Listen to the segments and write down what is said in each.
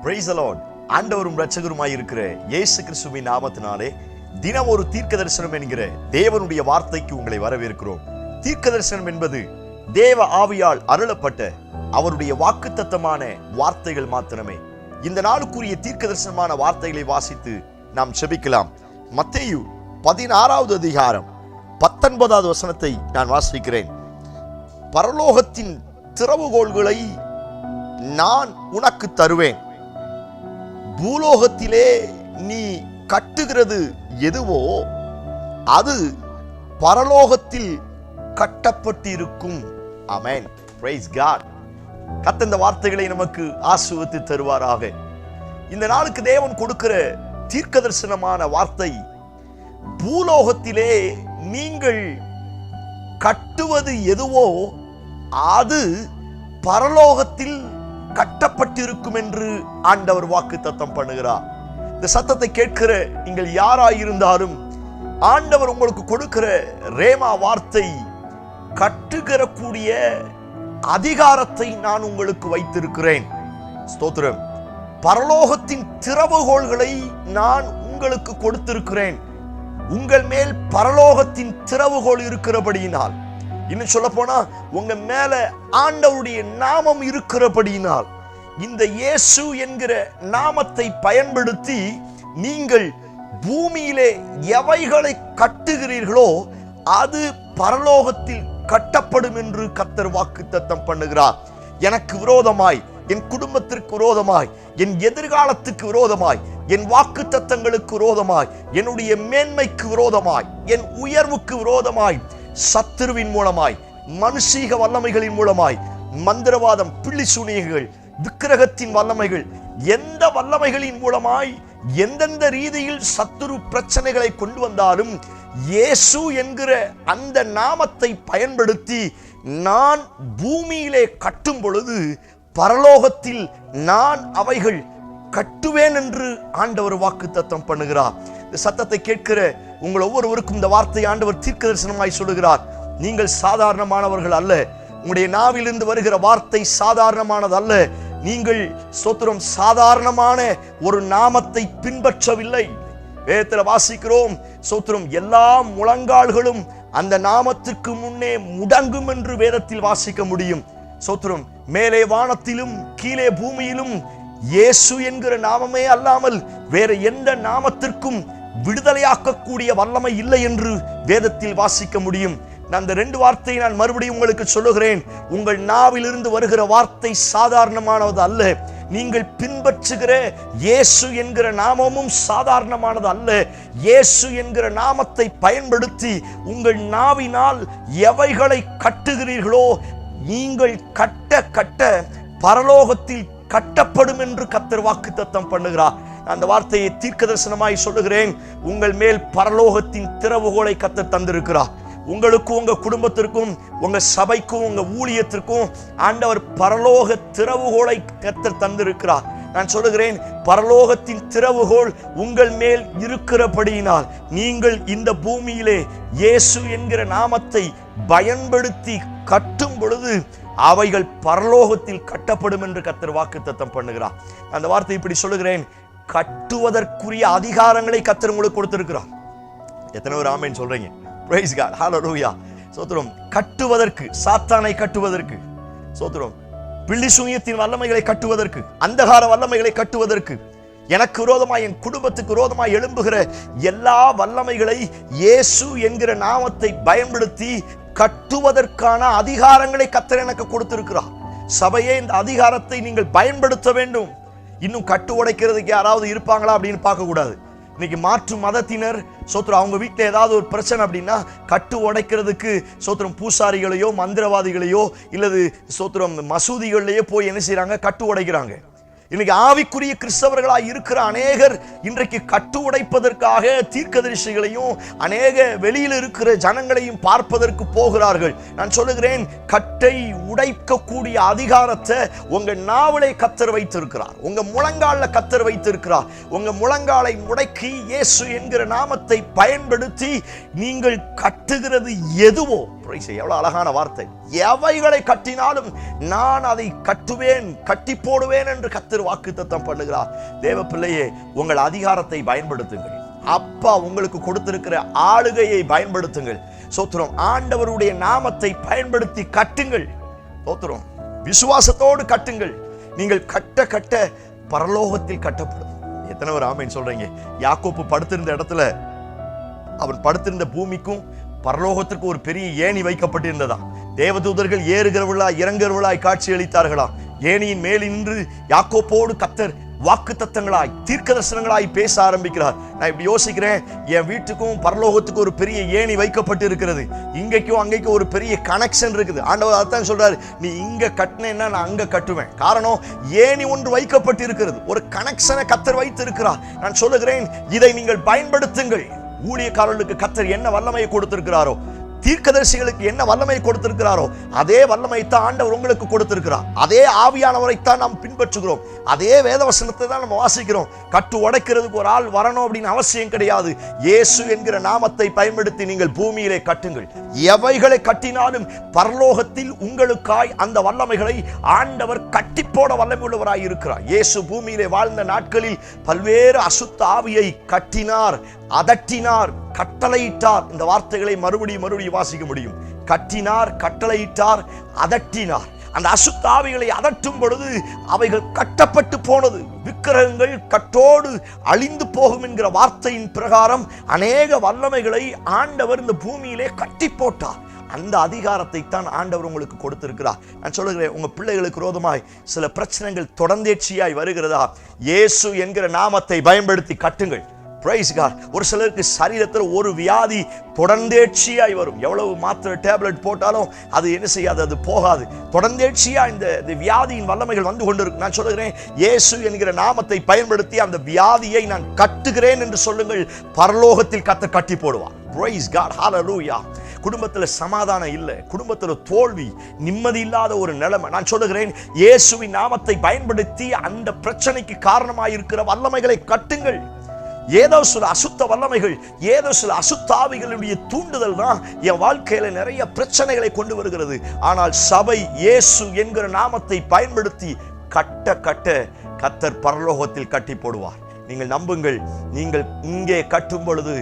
Price the Lord. ஆண்டவரும் இரட்சகருமாய் இருக்கிற இயேசு கிறிஸ்துவின் நாமத்தினாலே தினம் ஒரு தீர்க்க தரிசனம் என்கிற தேவனுடைய வார்த்தைக்கு உங்களை வரவேற்கிறோம். தீர்க்க தரிசனம் என்பது தேவ ஆவியால் அருளப்பட்ட அவருடைய வாக்குத்தத்தமான வார்த்தைகள் மாத்திரமே. இந்த நாளுக்குரிய தீர்க்க தரிசனமான வார்த்தைகளை வாசித்து நாம் செபிக்கலாம். மத்தேயு 16வது அதிகாரம் 19வது வசனத்தை நான் வாசிக்கிறேன். பரலோகத்தின் திறவுகோல்களை நான் உனக்கு தருவேன், பூலோகத்திலே நீ கட்டுகிறது எதுவோ அது பரலோகத்தில் கட்டப்பட்டிருக்கும். ஆமென். Praise God. கர்த்தர் இந்த வார்த்தைகளை நமக்கு ஆசீர்வதித்து தருவாராக. இந்த நாளுக்கு தேவன் கொடுக்கிற தீர்க்க தரிசனமான வார்த்தை, பூலோகத்திலே நீங்கள் கட்டுவது எதுவோ அது பரலோகத்தில் கட்டப்பட்டிருக்கும் என்று ஆண்டவர் வாக்குத்தத்தம் பண்ணுகிறார். இந்த சத்தத்தை கேட்கிற நீங்கள் யாராயிருந்தாலும் ஆண்டவர் உங்களுக்கு கொடுக்கிற ரேமா வார்த்தை, கட்டுகிற கூடிய அதிகாரத்தை நான் உங்களுக்கு வைத்திருக்கிறேன். ஸ்தோத்திரம். பரலோகத்தின் திறவுகோல்களை நான் உங்களுக்கு கொடுத்திருக்கிறேன். உங்கள் மேல் பரலோகத்தின் திறவுகோல் இருக்கிறபடியினால், இன்னும் சொல்ல போனா உங்க மேல ஆண்டவருடைய நாமம் இருக்கிறபடியினால், இந்த இயேசு என்கிற நாமத்தை பயன்படுத்தி நீங்கள் பூமியிலே எவைகளை கட்டுகிறீர்களோ அது பரலோகத்தில் கட்டப்படும் என்று கர்த்தர் வாக்குத்தத்தம் பண்ணுகிறார். எனக்கு விரோதமாய், என் குடும்பத்திற்கு விரோதமாய், என் எதிர்காலத்துக்கு விரோதமாய், என் வாக்குத்தத்தங்களுக்கு விரோதமாய், என்னுடைய மேன்மைக்கு விரோதமாய், என் உயர்வுக்கு விரோதமாய், சத்துருவின் மூலமாய், மனுஷீக வல்லமைகளின் மூலமாய், மந்திரவாதம், பில்லி சூனியங்கள், விக்கிரகத்தின் வல்லமைகள், எந்த வல்லமைகளின் மூலமாய் எந்தெந்த ரீதியில் சத்துரு பிரச்சனைகளை கொண்டு வந்தாலும் இயேசு என்கிற அந்த நாமத்தை பயன்படுத்தி நான் பூமியிலே கட்டும் பொழுது பரலோகத்தில் நான் அவைகள் கட்டுவேன் என்று ஆண்டவர் வாக்குத்தத்தம் பண்ணுகிறார். இந்த சத்தத்தை கேட்கிற உங்கள் ஒவ்வொருவருக்கும் இந்த வார்த்தை ஆண்டவர் தீர்க்க தரிசனமாய் சொல்லுகிறார். நீங்கள் சாதாரணமானவர்கள் அல்ல. உங்களுடைய நாவிலிருந்து வருகிற வார்த்தை சாதாரணமானது அல்ல. நீங்கள் ஸ்தோத்திரம் சாதாரணமான ஒரு நாமத்தை பின்பற்றவில்லை. வேதத்தில் வாசிக்கிறோம், ஸ்தோத்திரம், எல்லா முழங்கால்களும் அந்த நாமத்திற்கு முன்னே முடங்கும் என்று வேதத்தில் வாசிக்க முடியும். ஸ்தோத்திரம். மேலே வானத்திலும் கீழே பூமியிலும் இயேசு என்கிற நாமமே அல்லாமல் வேற எந்த நாமத்திற்கும் விடுதலையாக்கக்கூடிய வல்லமை இல்லை என்று வேதத்தில் வாசிக்க முடியும். அந்த ரெண்டு வார்த்தையை நான் மறுபடியும் உங்களுக்கு சொல்லுகிறேன். உங்கள் நாவிலிருந்து வருகிற வார்த்தை சாதாரணமானது அல்ல. நீங்கள் பின்பற்றுகிற இயேசு என்கிற நாமமும் சாதாரணமானது அல்ல. இயேசு என்கிற நாமத்தை பயன்படுத்தி உங்கள் நாவினால் எவைகளை கட்டுகிறீர்களோ நீங்கள் கட்ட கட்ட பரலோகத்தில் கட்டப்படும் என்று கர்த்தர் வாக்குத்தத்தம் பண்ணுகிறார். அந்த வார்த்தையை தீர்க்க தரிசனமாய் சொல்லுகிறேன். உங்கள் மேல் பரலோகத்தின் திறவுகோலை கர்த்தர் தந்திருக்கிறார். உங்களுக்கும் உங்க குடும்பத்திற்கும் உங்க சபைக்கும் உங்க ஊழியத்திற்கும் ஆண்டவர் பரலோக திறவுகோலை கர்த்தர் தந்திருக்கிறார். நான் சொல்லுகிறேன், பரலோகத்தின் திறவுகோல் உங்கள் மேல் இருக்கிறபடியினால் நீங்கள் இந்த பூமியிலே இயேசு என்கிற நாமத்தை பயன்படுத்தி கட்டும் பொழுது அவைகள் பரலோகத்தில் கட்டப்படும் என்று கர்த்தர் வாக்குத்தத்தம் பண்ணுகிறார். அந்த வார்த்தை இப்படி சொல்லுகிறேன், கட்டுவதற்குரிய அதிகாரங்களை கர்த்தர் உங்களுக்கு கொடுத்திருக்கிறார். எத்தனை பேர் ஆமென் சொல்றீங்க? Praise God. ஹல்லேலூயா. ஸ்தோத்திரம். கட்டுவதற்கு, சாத்தானை கட்டுவதற்கு, ஸ்தோத்திரம், பில்லி சூனியத்தின் வல்லமைகளை கட்டுவதற்கு, அந்தகார வல்லமைகளை கட்டுவதற்கு, எனக்கு விரோதமாய் என் குடும்பத்துக்கு விரோதமாய் எழும்புகிற எல்லா வல்லமைகளை இயேசு என்கிற நாமத்தை பயன்படுத்தி கட்டுவதற்கான அதிகாரங்களை கர்த்தர் எனக்கு கொடுத்திருக்கிறார். சபையே, இந்த அதிகாரத்தை நீங்கள் பயன்படுத்த வேண்டும். இன்னும் கட்டு உடைக்கிறதுக்கு யாராவது இருப்பாங்களா அப்படின்னு பார்க்க கூடாது. இன்னைக்கு மாற்று மதத்தினர் சோத்திரம், அவங்க வீட்டில் ஏதாவது ஒரு பிரச்சனை அப்படின்னா கட்டு உடைக்கிறதுக்கு சோத்திரம் பூசாரிகளையோ மந்திரவாதிகளையோ இல்லது சோத்திரம் மசூதிகளையோ போய் என்ன செய்யறாங்க? கட்டு உடைக்கிறாங்க. இன்னைக்கு ஆவிக்குரிய கிறிஸ்தவர்களாய் இருக்கிற அநேகர் இன்றைக்கு கட்டு உடைப்பதற்காக தீர்க்கதரிசிகளையும் அநேக வெளியில் இருக்கிற ஜனங்களையும் பார்ப்பதற்கு போகிறார்கள். நான் சொல்லுகிறேன், கட்டை உடைக்கக்கூடிய அதிகாரத்தை உங்க நாவலை கர்த்தர் வைத்திருக்கிறார். உங்க முழங்கால கர்த்தர் வைத்திருக்கிறார். உங்க முழங்காலை முடக்கி இயேசு என்கிற நாமத்தை பயன்படுத்தி நீங்கள் கட்டுகிறது எதுவோ எவ்வளவு அழகான வார்த்தை. எவைகளை கட்டினாலும் நான் அதை கட்டுவேன், கட்டி போடுவேன் என்று கர்த்தர் வாக்குத்தத்தம் பண்ணுகிறார். தேவ பிள்ளையே, உங்கள் அதிகாரத்தை பயன்படுத்துங்கள். அப்பா உங்களுக்கு கொடுத்திருக்கிற ஆளுகையை பயன்படுத்துங்கள். சோத்திரம். ஆண்டவருடைய நாமத்தை பயன்படுத்தி கட்டுங்கள். சோத்திரம். விசுவாசத்தோடு கட்டுங்கள். நீங்கள் கட்ட கட்ட பரலோகத்தில் கட்டப்படும். எத்தனை பேர் ஆமென் சொல்றீங்க? யாக்கோப்பு படுத்திருந்த இடத்துல, அவன் படுத்திருந்த பூமிக்கும் பரலோகத்திற்கு ஒரு பெரிய ஏணி வைக்கப்பட்டிருந்ததா. தேவதூதர்கள் ஏறுகிறவர்களாய் இறங்குகிறவர்களாய் காட்சி அளித்தார்களா. ஏணியின் மேல் நின்று யாக்கோப்போடு கர்த்தர் வாக்கு தத்தங்களாய் தீர்க்க தரிசனங்களாய் பேச ஆரம்பிக்கிறார். நான் இப்படி யோசிக்கிறேன், என் வீட்டுக்கும் பரலோகத்துக்கும் ஒரு பெரிய ஏணி வைக்கப்பட்டு இருக்கிறது. இங்கேக்கும் அங்கேக்கும் ஒரு பெரிய கனெக்ஷன் இருக்குது. ஆண்டவர் அதான் சொல்றாரு, நீ இங்க கட்டினேன்னா நான் அங்க கட்டுவேன். காரணம், ஏணி ஒன்று வைக்கப்பட்டு இருக்கிறது. ஒரு கனெக்ஷனை கர்த்தர் வைத்து இருக்கிறார். நான் சொல்லுகிறேன், இதை நீங்கள் பயன்படுத்துங்கள். ஊழியக்காரர்களுக்கு கர்த்தர் என்ன வல்லமையை கொடுத்திருக்கிறாரோ, தீர்க்கதரிசிகளுக்கு என்ன வல்லமை கொடுத்திருக்கிறாரோ, அதே வல்லமை தான் ஆண்டவர் உங்களுக்கு கொடுத்திருக்கிறார். அதே ஆவியானவரைத்தான் நாம் பின்பற்றுகிறோம். அதே வேதவசனத்தை தான் நம்ம வாசிக்கிறோம். கட்டு உடைக்கிறதுக்கு ஒரு ஆள் வரணும் அப்படின்னு அவசியம் கிடையாது. இயேசு என்கிற நாமத்தை பயன்படுத்தி நீங்கள் பூமியிலே கட்டுங்கள். எவைகளை கட்டினாலும் பரலோகத்தில் உங்களுக்காய் அந்த வல்லமைகளை ஆண்டவர் கட்டி போட வல்லமை உள்ளவராய் இருக்கிறார். இயேசு பூமியிலே வாழ்ந்த நாட்களில் பல்வேறு அசுத்த ஆவியை கட்டினார், அதட்டினார், கட்டளையிட்டார். இந்த வார்த்தைகளை மறுபடியும் வாசிக்க முடியும். கட்டினார், கட்டளையிட்டார், அதட்டினார். அந்த அசுத்த ஆவிகளை அதட்டும் பொழுது அவைகள் கட்டப்பட்டு போனது. விக்கிரகங்கள் கட்டோடு அழிந்து போகும் என்கிற வார்த்தையின் பிரகாரம் அநேக வல்லமைகளை ஆண்டவர் இந்த பூமியிலே கட்டி போட்டார். அந்த அதிகாரத்தை தான் ஆண்டவர் உங்களுக்கு கொடுத்திருக்கிறார். நான் சொல்லுகிறேன், உங்க பிள்ளைகளுக்கு விரோதமாய் சில பிரச்சனைகள் தொடர்ந்தேர்ச்சியாய் வருகிறதா, இயேசு என்கிற நாமத்தை பயன்படுத்தி கட்டுங்கள். Praise God. ஒரு சிலருக்கு சரீரத்தில் ஒரு வியாதி தொடர்ந்தேர்ச்சியாய் வரும். எவ்வளவு மாத்திரை டேப்லெட் போட்டாலும் அது என்ன செய்யாது, அது போகாது. தொடர்ந்தேர்ச்சியா இந்த வியாதியின் வல்லமைகள் வந்து கொண்டிருக்கு. நான் சொல்லுகிறேன், இயேசு என்கிற நாமத்தை பயன்படுத்தி அந்த வியாதியை நான் கட்டுகிறேன் என்று சொல்லுங்கள். பரலோகத்தில் கர்த்தர் கட்டி போடுவார். Praise God. ஹல்லேலூயா. குடும்பத்தில் சமாதானம் இல்லை, குடும்பத்தில் தோல்வி, நிம்மதி இல்லாத ஒரு நிலைமை. நான் சொல்லுகிறேன், இயேசுவின் நாமத்தை பயன்படுத்தி அந்த பிரச்சனைக்கு காரணமாயிருக்கிற வல்லமைகளை கட்டுங்கள். ஏதோ சில அசுத்த வல்லமைகள், ஏதோ சில அசுத்தாவிகளுடைய தூண்டுதல் தான் என் வாழ்க்கையில நிறைய பிரச்சனைகளை கொண்டு வருகிறது. ஆனால் சபை இயேசு என்கிற நாமத்தை பயன்படுத்தி கட்ட கட்ட கர்த்தர் பரலோகத்தில் கட்டி போடுவார். நீங்கள் நம்புங்கள். நீங்கள் இங்கே கட்டும் பொழுது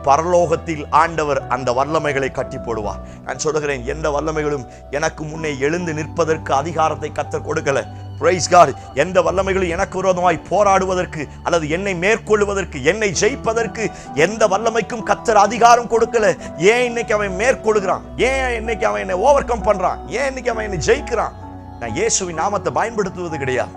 பரலோகத்தில் ஆண்டவர் அந்த வல்லமைகளை கட்டி போடுவார். நான் சொல்லுகிறேன், எந்த வல்லமைகளும் எனக்கு முன்னே எழுந்து நிற்பதற்கு அதிகாரத்தை கர்த்தர் கொடுக்கல. Praise God. எந்த வல்லமைகளும் எனக்கு விரோதமாய் போராடுவதற்கு அல்லது என்னை மேற்கொள்வதற்கு, என்னை ஜெயிப்பதற்கு எந்த வல்லமைக்கும் கர்த்தர் அதிகாரம் கொடுக்கல. ஏன் இன்னைக்கு அவன் மேற்கொள்கிறான்? ஏன் இன்னைக்கு அவன் என்னை ஓவர் கம் பண்றான்? ஏன் இன்னைக்கு அவன் என்னை ஜெயிக்கிறான்? நான் இயேசுவின் நாமத்தை பயன்படுத்துவது கிடையாது.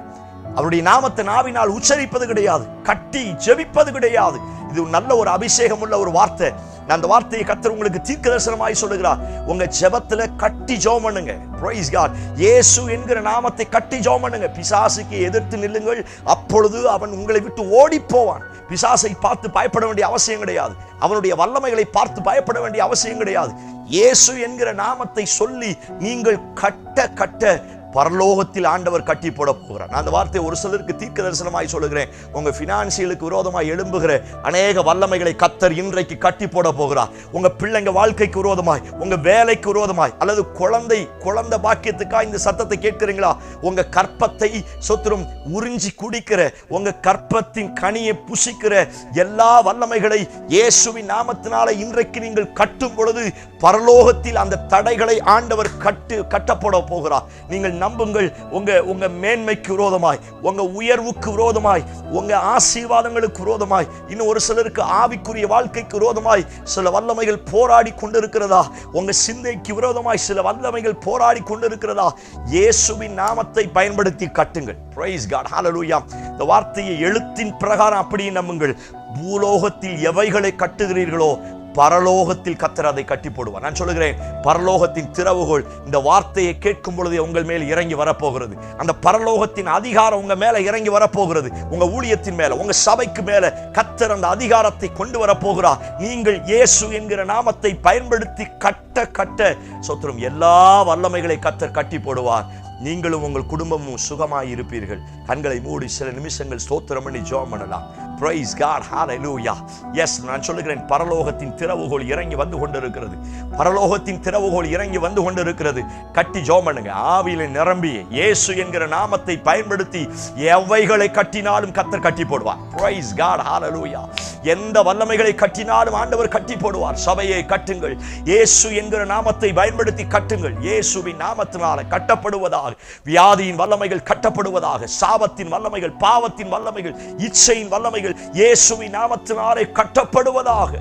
அவருடைய நாமத்தை நாவினால் உச்சரிப்பது கிடையாது. கட்டி ஜெபிப்பது கிடையாது. இது நல்ல ஒரு அபிஷேகம் உள்ள ஒரு வார்த்தை. அந்த வார்த்தையை கர்த்தர் உங்களுக்கு தீர்க்க தரிசனமாய் சொல்லுகிறார். உங்க ஜெபத்துல கட்டி ஜெபம் பண்ணுங்க. Praise God. இயேசு என்கிற நாமத்தை கட்டி ஜெபம் பண்ணுங்க. பிசாசுக்கு எதிர்த்து நில்லுங்கள், அப்பொழுது அவன் உங்களை விட்டு ஓடி போவான். பிசாசை பார்த்து பயப்பட வேண்டிய அவசியம் கிடையாது. அவனுடைய வல்லமைகளை பார்த்து பயப்பட வேண்டிய அவசியம் கிடையாது. இயேசு என்கிற நாமத்தை சொல்லி நீங்கள் கட்ட கட்ட பரலோகத்தில் ஆண்டவர் கட்டி போட போகிறார். நான் அந்த வார்த்தையை ஒரு சிலருக்கு தீர்க்க தரிசனமாய் சொல்லுகிறேன். உங்க பினான்சியலுக்கு விரோதமாய் எழும்புகிற அநேக வல்லமைகளை கர்த்தர் இன்றைக்கு கட்டி போட போகிறார். உங்க பிள்ளைங்க வாழ்க்கைக்கு விரோதமாய், உங்க வேலைக்கு விரோதமாய், அல்லது குழந்தை பாக்கியத்துக்காக இந்த சத்தத்தை கேட்கிறீங்களா? உங்க கற்பத்தை சொத்துரும் உறிஞ்சி குடிக்கிற, உங்க கற்பத்தின் கனியை புசிக்கிற எல்லா வல்லமைகளை இயேசுவின் நாமத்தினால இன்றைக்கு நீங்கள் கட்டும் பொழுது பரலோகத்தில் அந்த தடைகளை ஆண்டவர் கட்டப்போட போகிறார். நீங்கள் நம்புங்கள். உங்க மேன்மைக்கு விரோதமாய், உங்க உயர்வுக்கு விரோதமாய், உங்க ஆசீர்வாதங்களுக்கு விரோதமாய், இன்னும் ஒரு சிலருக்கு ஆவிக்குரிய வாழ்க்கைக்கு விரோதமாய் சில வல்லமைகள் போராடி கொண்டிருக்கிறதா? உங்க சிந்தைக்கு விரோதமாய் சில வல்லமைகள் போராடி கொண்டிருக்கிறதா? இயேசுவின் நாமத்தை பயன்படுத்தி கட்டுங்கள். Praise God. ஹல்லேலூயா. இந்த வார்த்தையை எழுத்தின் பிரகாரம் அப்படியே நம்புங்கள். பூலோகத்தில் எவைகளை கட்டுகிறீர்களோ பரலோகத்தில் கர்த்தர் அதை கட்டி போடுவார். நான் சொல்லுகிறேன், பரலோகத்தின் திறவுகோல் இந்த வார்த்தையை கேட்கும் பொழுது உங்கள் மேல் இறங்கி வரப்போகிறது. அந்த பரலோகத்தின் அதிகாரம் உங்க மேல இறங்கி வரப்போகிறது. உங்க ஊழியத்தின் மேல, உங்க சபைக்கு மேல கர்த்தர் அந்த அதிகாரத்தை கொண்டு வரப்போகிறார். நீங்கள் இயேசு என்கிற நாமத்தை பயன்படுத்தி கட்ட கட்ட சொத்துரும் எல்லா வல்லமைகளை கர்த்தர் கட்டி போடுவார். நீங்களும் உங்கள் குடும்பமும் சுகமாய் இருப்பீர்கள். கண்களை மூடி சில நிமிஷங்கள் ஸ்தோத்திரம் பண்ணி ஜெபம் பண்ணலாம். Praise God. Hallelujah. Yes, நான் சொல்லுகிறேன், பரலோகத்தின் திறவுகோல் இறங்கி வந்து கொண்டிருக்கிறது. பரலோகத்தின் திறவுகோல் இறங்கி வந்து கொண்டிருக்கிறது. கட்டி ஜெபம் பண்ணுங்க. ஆவியிலே நிரம்பி இயேசு என்கிற நாமத்தை பயன்படுத்தி எவைகளை கட்டினாலும் கர்த்தர் கட்டி போடுவார். Praise God. Hallelujah. எந்த வல்லமைகளை கட்டினாலும் ஆண்டவர் கட்டி போடுவார். சபையை கட்டுங்கள். இயேசு என்கிற நாமத்தை பயன்படுத்தி கட்டுங்கள். இயேசுவின் நாமத்தினால கட்டப்படுவதாக வியாதியின் வல்லமைகள் கட்டப்படுவதாக, சாபத்தின் வல்லமைகள், பாவத்தின் வல்லமைகள், இச்சையின் வல்லமைகள் இயேசுவின் நாமத்தினாலே கட்டப்படுவதாக.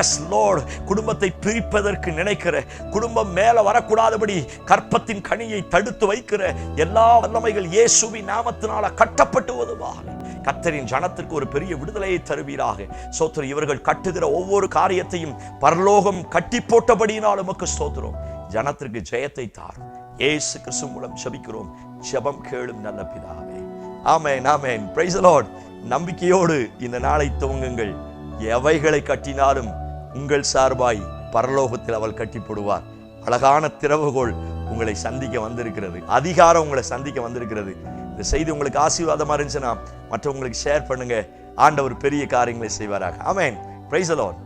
S Lord. குடும்பத்தை பிரிப்பதற்கு நினைக்கிற, குடும்பம் மேல வரக்கூடாதபடி கற்பத்தின் கனியை தடுத்து வைக்கிற எல்லா வல்லமைகள் இயேசுவின் நாமத்தினால கட்டப்படுவதாக. கர்த்தரின் ஜனத்திற்கு ஒரு பெரிய விடுதலையை தருவீராக. ஸ்தோத்திரம். இவர்கள் கட்டுகிற ஒவ்வொரு காரியத்தையும் பரலோகம் கட்டி போட்டபடியினால் உமக்கு ஸ்தோத்திரம். ஜனத்திற்கு ஜெயத்தை தாரும். இயேசு கிறிஸ்து மூலம் ஜெபிக்கிறோம். ஜெபம் கேளும் நல்ல பிதாவே. ஆமென், ஆமென். Praise the Lord. நம்பிக்கையோடு இந்த நாளை துவங்குங்கள். எவைகளை கட்டினாலும் உங்கள் சார்பாய் பரலோகத்தில் அவள் கட்டி போடுவார். அழகான திறவுகோல் உங்களை சந்திக்க வந்திருக்கிறது. அதிகாரம் உங்களை சந்திக்க வந்திருக்கிறது. இந்த செய்தி உங்களுக்கு ஆசீர்வாதமா இருந்துச்சுன்னா மற்றவங்களுக்கு ஷேர் பண்ணுங்க. ஆண்டவர் பெரிய காரியங்களை செய்வாராக. ஆமென். Praise the Lord.